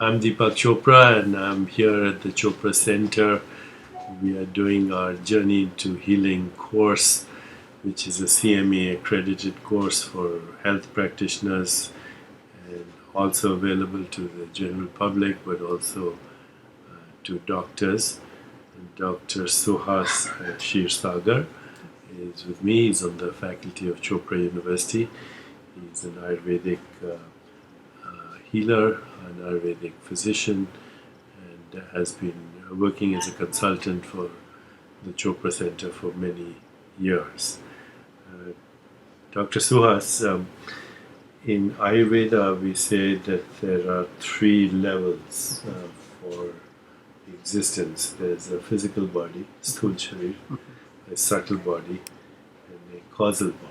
I'm Deepak Chopra and I'm here at the Chopra Center. We are doing our Journey to Healing course, which is a CMA accredited course for health practitioners and also available to the general public, but also to doctors. And Dr. Suhas Kshirsagar is with me. He's on the faculty of Chopra University. He's an Ayurvedic healer, an Ayurvedic physician, and has been working as a consultant for the Chopra Center for many years. Dr. Suhas, in Ayurveda we say that there are three levels for existence. There's a physical body, sthul sharir, a subtle body, and a causal body.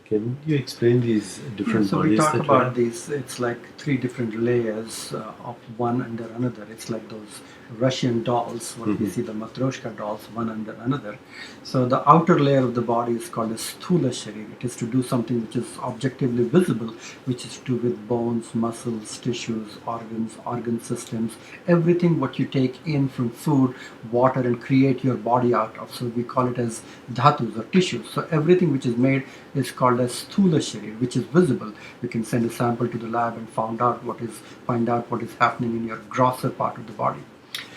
Can you explain these different so bodies? we talk that about these, it's like three different layers of one under another. It's like those Russian dolls, what we see, the Matryoshka dolls, one under another. So the outer layer of the body is called a sthula sharir. It is to do something which is objectively visible, which is to do with bones, muscles, tissues, organs, organ systems, everything what you take in from food, water, and create your body out of. So we call it as dhatus or tissues. So everything which is made is called as sthula sharir, which is visible. You can send a sample to the lab and find out what is happening in your grosser part of the body.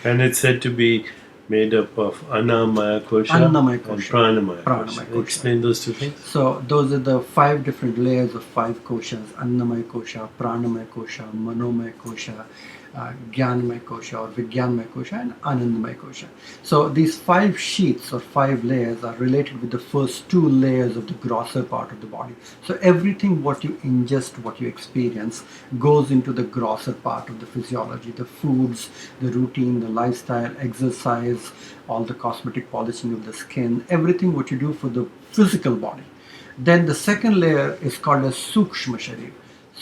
And it's said to be made up of Annamaya Kosha and Pranamaya Kosha. Explain those two things. So those are the five different layers of five koshas: Annamaya Kosha, Pranamaya Kosha, Manomaya Kosha, Jnanamaya Kosha or Vijnanamaya Kosha, and Anandamaya Kosha. So these five sheets or five layers are related with the first two layers of the grosser part of the body. So everything what you ingest, what you experience, goes into the grosser part of the physiology: the foods, the routine, the lifestyle, exercise, all the cosmetic polishing of the skin, everything what you do for the physical body. Then the second layer is called as Sukshma Sharir.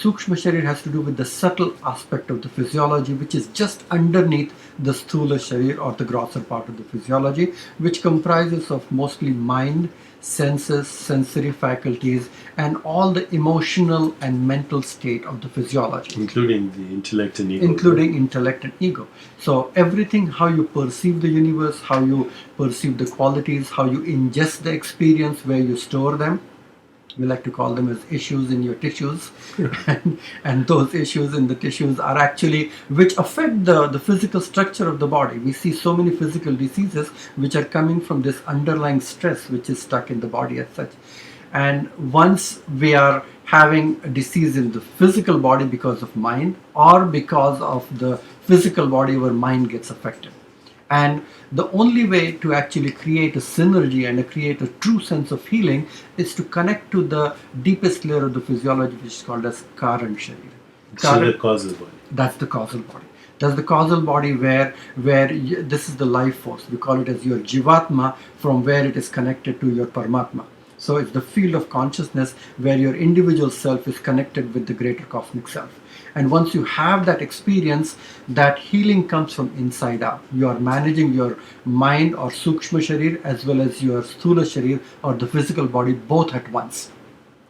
Sukshma Sharir has to do with the subtle aspect of the physiology, which is just underneath the Sthula Sharir or the grosser part of the physiology, which comprises of mostly mind, senses, sensory faculties, and all the emotional and mental state of the physiology. Including the intellect and ego. Including intellect and ego. So everything, how you perceive the universe, how you perceive the qualities, how you ingest the experience, where you store them. We like to call them as issues in your tissues. and those issues in the tissues are actually which affect the physical structure of the body. We see so many physical diseases which are coming from this underlying stress which is stuck in the body as such. And once we are having a disease in the physical body because of mind, or because of the physical body where mind gets affected. And the only way to actually create a synergy and create a true sense of healing is to connect to the deepest layer of the physiology, which is called as Karan Sharir. So the causal body. That's the causal body. That's the causal body where this is the life force. We call it as your Jivatma, from where it is connected to your Paramatma. So it's the field of consciousness where your individual self is connected with the greater cosmic self. And once you have that experience, that healing comes from inside out. You are managing your mind or Sukshma Sharir as well as your Sthula Sharir or the physical body both at once.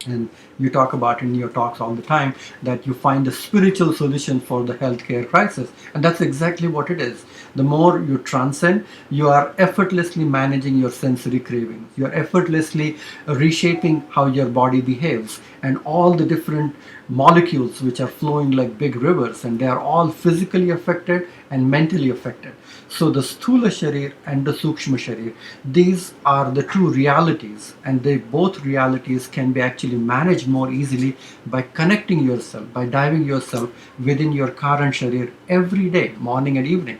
And you talk about in your talks all the time that you find a spiritual solution for the healthcare crisis. And that's exactly what it is. The more you transcend, you are effortlessly managing your sensory cravings. You are effortlessly reshaping how your body behaves and all the different molecules which are flowing like big rivers, and they are all physically affected and mentally affected. So the Sthula Sharir and the Sukshma Sharir, these are the two realities, and they both realities can be actually managed more easily by connecting yourself, by diving yourself within your Karan Sharir every day, morning and evening.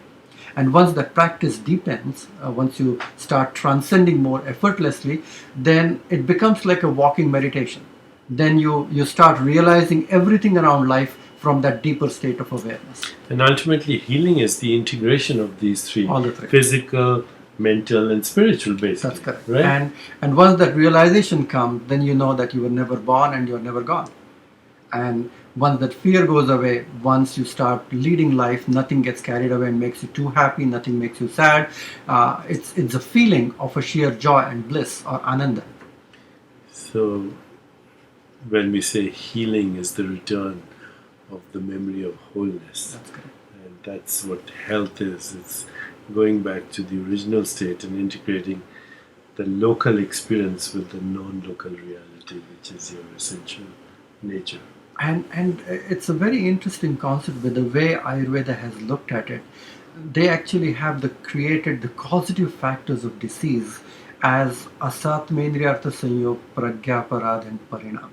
And once that practice deepens, once you start transcending more effortlessly, then it becomes like a walking meditation. Then you start realizing everything around life from that deeper state of awareness. And ultimately, healing is the integration of these three. All the three. Physical, mental, and spiritual, basically. That's correct. Right? And once that realization comes, then you know that you were never born and you're never gone. And once that fear goes away, once you start leading life, nothing gets carried away and makes you too happy, nothing makes you sad. It's a feeling of a sheer joy and bliss or ananda. So when we say healing is the return of the memory of wholeness. That's correct. And that's what health is. It's going back to the original state and integrating the local experience with the non-local reality, which is your essential nature. And it's a very interesting concept with the way Ayurveda has looked at it. They actually have created the causative factors of disease as asat mendriyartha sanyog, pragya parad and parinam.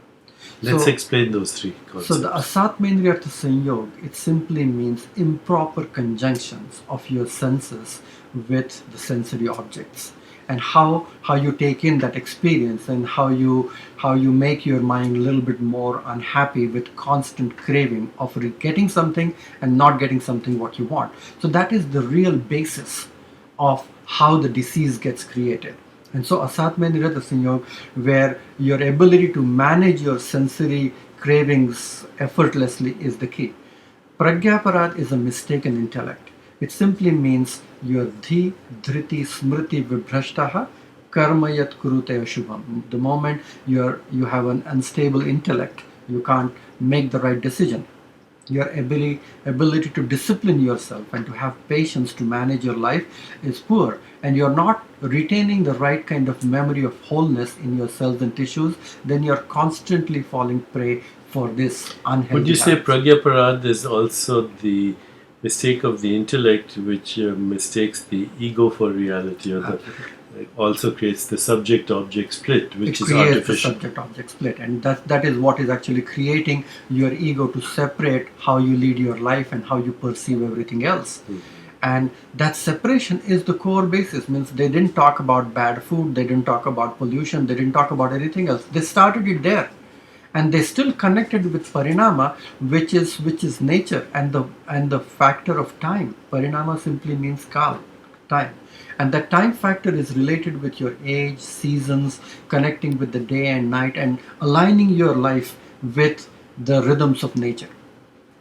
Let's So- explain those three concepts. So the asat mendriyartha sanyog, it simply means improper conjunctions of your senses with the sensory objects, and how you take in that experience, and how you make your mind a little bit more unhappy with constant craving of getting something and not getting something what you want. So that is the real basis of how the disease gets created. And so asat mendriyartha sanyog, where your ability to manage your sensory cravings effortlessly is the key. Pragyaparad is a mistaken intellect. It simply means your dhi, dhriti, smriti, vibhrashtaha, karma yat kurute ashubham. The moment you have an unstable intellect, you can't make the right decision. Your ability to discipline yourself and to have patience to manage your life is poor, and you're not retaining the right kind of memory of wholeness in your cells and tissues, then you're constantly falling prey for this unhealthy Would you say habits. Pragya Parad is also the mistake of the intellect, which mistakes the ego for reality, or also creates the subject-object split, which It is creates the artificial? subject-object split, and that is what is actually creating your ego to separate how you lead your life and how you perceive everything else. And that separation is the core basis. Means they didn't talk about bad food, they didn't talk about pollution, they didn't talk about anything else. They started it there, and they still connected with parinama, which is nature, and the factor of time. Parinama simply means kal, time, and that time factor is related with your age, seasons, connecting with the day and night, and aligning your life with the rhythms of nature.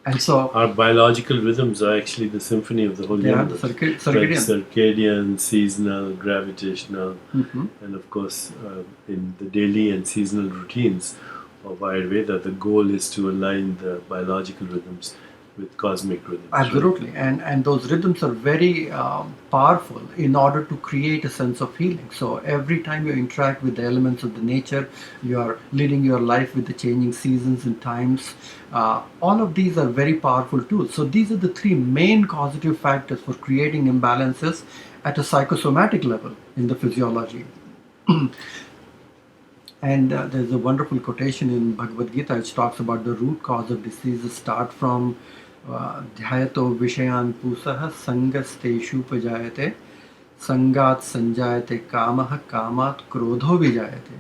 And so Our biological rhythms are actually the symphony of the whole they are the universe. circadian. Like circadian, seasonal, gravitational, Mhm. and of course, in the daily and seasonal routines of Ayurveda, the goal is to align the biological rhythms with cosmic rhythms. right? Absolutely, and those rhythms are very powerful in order to create a sense of healing. So every time you interact with the elements of the nature, you are leading your life with the changing seasons and times. All of these are very powerful tools. So these are the three main causative factors for creating imbalances at a psychosomatic level in the physiology. And there's a wonderful quotation in Bhagavad Gita which talks about the root cause of diseases start from dhyato vishayan pusah sangasteshu pajayate sangat sanjayate kamah kamat krodho vijayate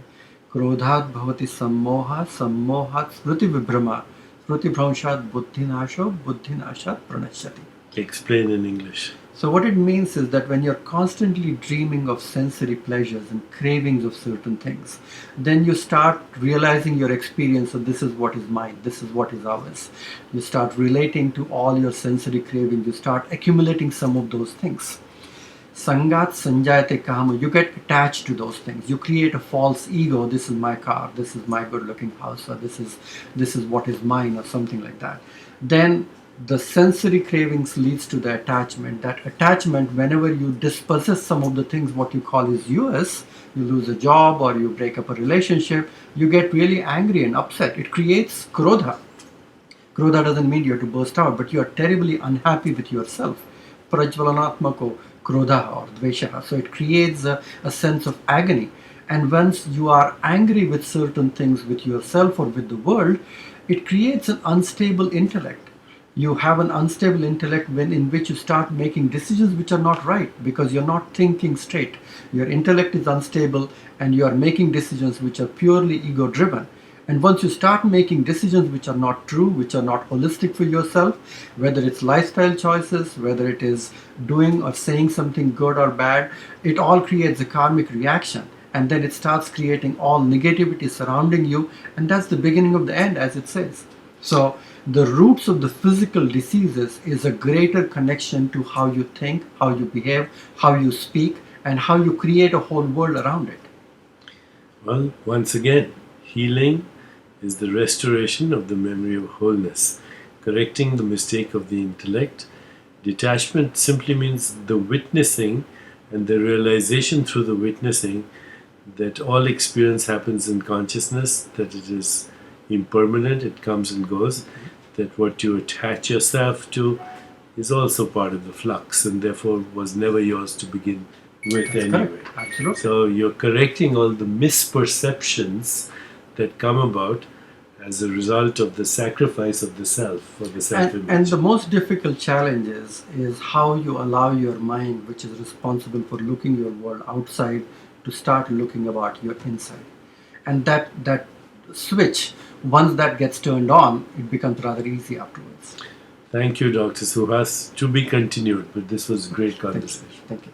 krodhat bhavati sammoha sammohat smriti vibhrama smriti bhramshat buddhinasho buddhinashat pranashyati. Explain in English. So what it means is that when you're constantly dreaming of sensory pleasures and cravings of certain things, then you start realizing your experience of this is what is mine, this is what is ours. You start relating to all your sensory cravings, you start accumulating some of those things. Sangat sanjayate kama, you get attached to those things. You create a false ego, this is my car, this is my good looking house, or this is what is mine, or something like that. Then the sensory cravings leads to the attachment. That attachment, whenever you dispossess some of the things what you call is yours, you lose a job or you break up a relationship, you get really angry and upset. It creates krodha. Krodha doesn't mean you have to burst out, but you are terribly unhappy with yourself. Prajvalanatmako krodha or dvesha. So it creates a sense of agony. And once you are angry with certain things with yourself or with the world, it creates an unstable intellect. You have an unstable intellect in which you start making decisions which are not right because you're not thinking straight. Your intellect is unstable and you are making decisions which are purely ego driven. And once you start making decisions which are not true, which are not holistic for yourself, whether it's lifestyle choices, whether it is doing or saying something good or bad, it all creates a karmic reaction. And then it starts creating all negativity surrounding you. And that's the beginning of the end, as it says. So the roots of the physical diseases is a greater connection to how you think, how you behave, how you speak, and how you create a whole world around it. Well, once again, healing is the restoration of the memory of wholeness. correcting the mistake of the intellect. Detachment simply means the witnessing and the realization through the witnessing that all experience happens in consciousness, that it is impermanent, it comes and goes, that what you attach yourself to is also part of the flux and therefore was never yours to begin with anyway. Correct. Absolutely. So you're correcting all the misperceptions that come about as a result of the sacrifice of the self for the self-image. And the most difficult challenge is how you allow your mind, which is responsible for looking your world outside, to start looking about your inside. And that switch, once that gets turned on, it becomes rather easy afterwards. Thank you, Dr. Suhas. To be continued, but this was a great conversation. Thank you.